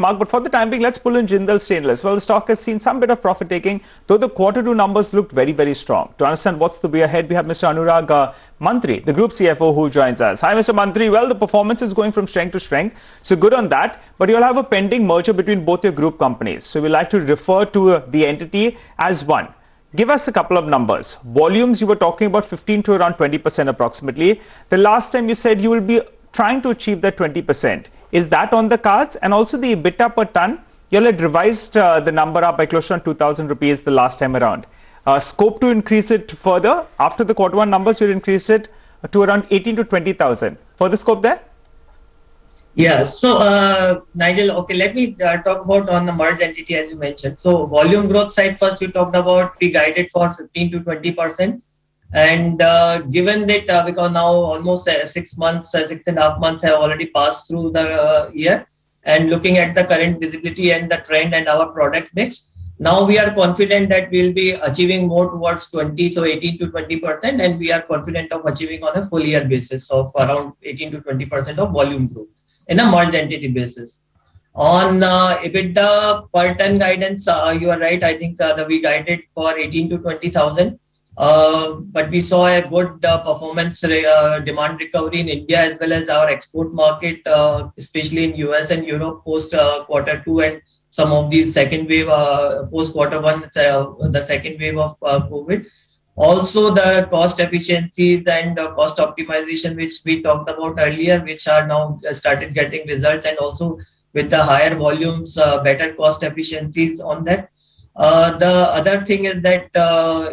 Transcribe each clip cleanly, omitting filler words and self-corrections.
Mark, but for the time being, let's pull in Jindal Stainless. Well, the stock has seen some bit of profit taking, though the quarter two numbers looked very, very strong. To understand what's the way ahead, we have Mr. Anurag Mantri, the Group CFO, who joins us. Hi, Mr. Mantri. Well, the performance is going from strength to strength, so good on that. But you'll have a pending merger between both your group companies. So we like to refer to the entity as one. Give us a couple of numbers. Volumes, you were talking about 15 to around 20% approximately. The last time you said you will be trying to achieve that 20%. Is that on the cards? And also the EBITDA per ton, you all had revised the number up by close to 2,000 rupees the last time around. Scope to increase it further. After the quarter one numbers, you increased it to around 18 to 20,000. Further scope there? Yeah, so Nigel, okay, let me talk about on the merged entity as you mentioned. So volume growth side first you talked about, we guided for 15 to 20%. And given that because now almost 6 months, 6.5 months have already passed through the year, and looking at the current visibility and the trend and our product mix, now we are confident that we'll be achieving more towards 20, so 18 to 20%, and we are confident of achieving on a full year basis of around 18 to 20% of volume growth in a merged entity basis. On EBITDA per ton guidance, you are right. I think that we guided for 18 to 20,000. But we saw a good performance demand recovery in India as well as our export market, especially in US and Europe post quarter two and some of these second wave post quarter one, the second wave of COVID. Also the cost efficiencies and cost optimization, which we talked about earlier, which are now started getting results, and also with the higher volumes, better cost efficiencies on that. The other thing is that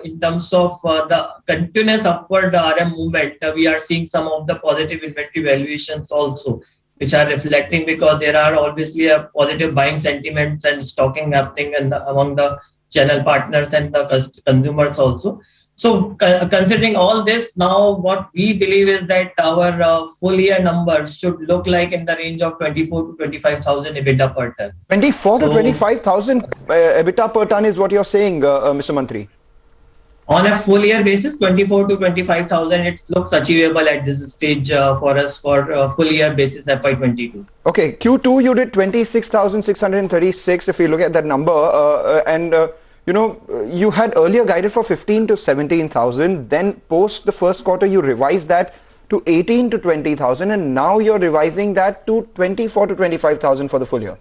in terms of the continuous upward RM movement, we are seeing some of the positive inventory valuations also, which are reflecting because there are obviously a positive buying sentiments and stocking happening among the channel partners and the consumers also. So considering all this, now what we believe is that our full year numbers should look like in the range of 24 to 25,000 EBITDA per ton. 24 to 25,000 EBITDA per ton is what you're saying, Mr. Mantri? On a full year basis, 24 to 25,000, it looks achievable at this stage for us for full year basis FY22. Okay, Q2 you did 26,636 if you look at that number, you know, you had earlier guided for 15 to 17,000. Then post the first quarter, you revised that to 18 to 20,000, and now you're revising that to 24 to 25,000 for the full year.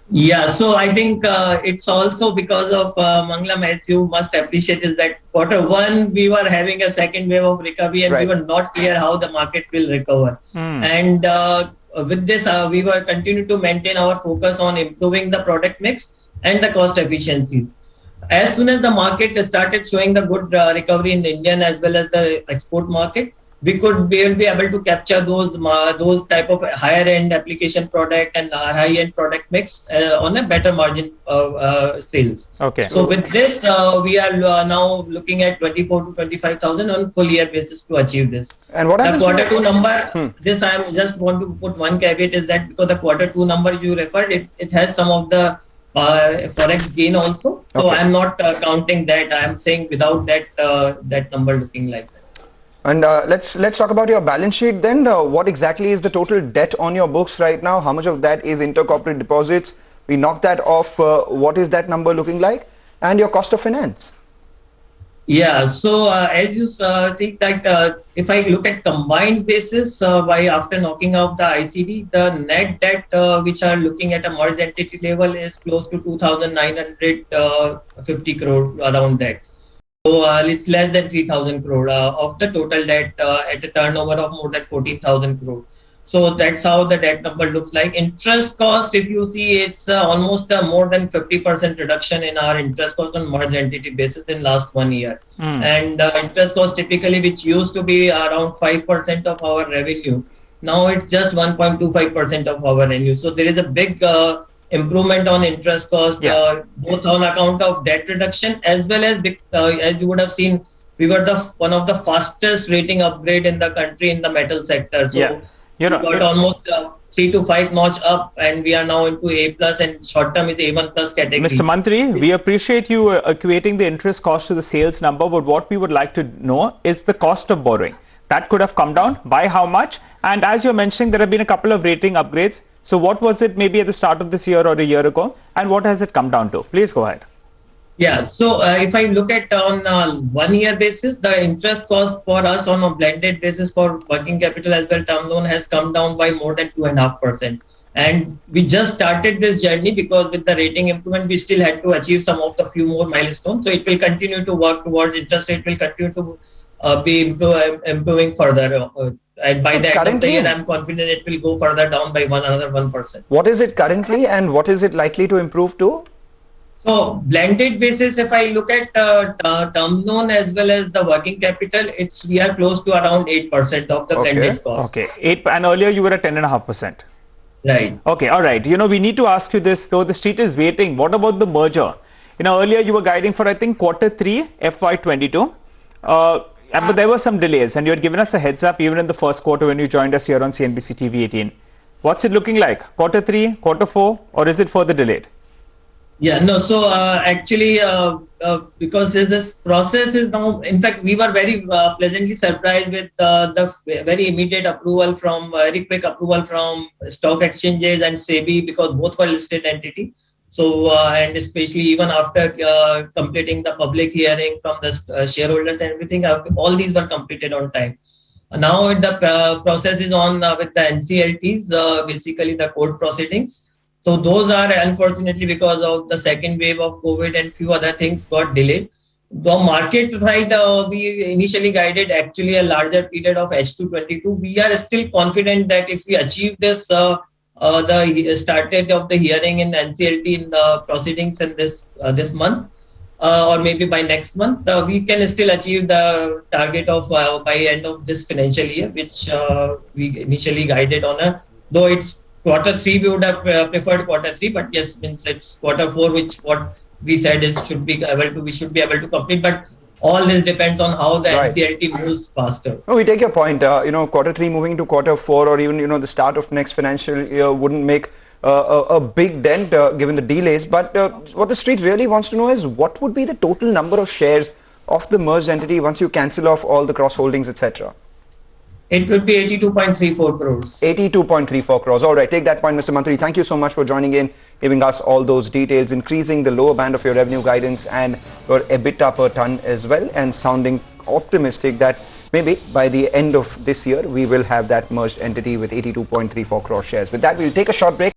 Yeah, so I think it's also because of Mangalam, as you must appreciate, is that quarter one we were having a second wave of recovery, and we were not clear how the market will recover. And with this, we were continue to maintain our focus on improving the product mix and the cost efficiencies. As soon as the market started showing the good recovery in the Indian as well as the export market, we will be able to capture those type of higher end application product and high end product mix on a better margin sales. Okay. So with this, we are now looking at 24 to 25,000 on full year basis to achieve this. And what happens? The quarter two number, this I just want to put one caveat is that because the quarter two number you referred, it has some of the forex gain also, so I'm not counting that. I'm saying without that that number looking like that. And let's talk about your balance sheet then. What exactly is the total debt on your books right now? How much of that is intercorporate deposits? We knocked that off. What is that number looking like? And your cost of finance? Yeah, so as you think that if I look at combined basis, by after knocking out the ICD, the net debt which are looking at a merged entity level is close to 2,950 crore around that. So it's less than 3,000 crore of the total debt at a turnover of more than 14,000 crore. So that's how the debt number looks like. Interest cost, if you see, it's almost more than 50% reduction in our interest cost on merged entity basis in last 1 year. And interest cost typically, which used to be around 5% of our revenue, now it's just 1.25% of our revenue. So there is a big improvement on interest cost, both on account of debt reduction as well as you would have seen, we were one of the fastest rating upgrade in the country in the metal sector. So we got almost 3 to 5 notch up, and we are now into A plus, and short term is A1 plus category. Mr. Mantri, we appreciate you equating the interest cost to the sales number, but what we would like to know is the cost of borrowing. That could have come down by how much? And as you're mentioning, there have been a couple of rating upgrades. So what was it maybe at the start of this year or a year ago, and what has it come down to? Please go ahead. Yeah, so if I look at on 1 year basis, the interest cost for us on a blended basis for working capital as well term loan has come down by more than 2.5%. And we just started this journey because with the rating improvement, we still had to achieve some of the few more milestones. So it will continue to work towards interest rate will continue to be improving further. And by the end of the year, I'm confident it will go further down by another 1%. What is it currently and what is it likely to improve to? So blended basis, if I look at term loan as well as the working capital, we are close to around 8% of the blended cost. Okay, 8, and earlier you were at 10.5%. Right. Okay, all right. We need to ask you this, though the street is waiting. What about the merger? Earlier you were guiding for, I think, Q3 FY22. But there were some delays, and you had given us a heads up even in the first quarter when you joined us here on CNBC TV 18. What's it looking like? Q3, Q4, or is it further delayed? Yeah, no. So actually, because this process is now, in fact, we were very pleasantly surprised with the very immediate approval very quick approval from stock exchanges and SEBI, because both were listed entity. So, and especially even after completing the public hearing from the shareholders and everything, all these were completed on time. Now the process is on with the NCLTs, basically the court proceedings. So those are unfortunately because of the second wave of COVID and few other things got delayed. The market side, we initially guided actually a larger period of H222. We are still confident that if we achieve this, the start date of the hearing in NCLT in the proceedings in this month, or maybe by next month, we can still achieve the target of by end of this financial year, which we initially guided on though it's Q3, we would have preferred Q3, but yes, means it's Q4, which what we said is we should be able to complete. But all this depends on how the NCLT moves faster. No, we take your point. Q3 moving to Q4, or even the start of next financial year wouldn't make a big dent given the delays. But what the street really wants to know is what would be the total number of shares of the merged entity once you cancel off all the cross holdings, etc. It would be 82.34 crores. 82.34 crores. All right, take that point, Mr. Mantri. Thank you so much for joining in, giving us all those details, increasing the lower band of your revenue guidance and your EBITDA per ton as well, and sounding optimistic that maybe by the end of this year, we will have that merged entity with 82.34 crore shares. With that, we'll take a short break.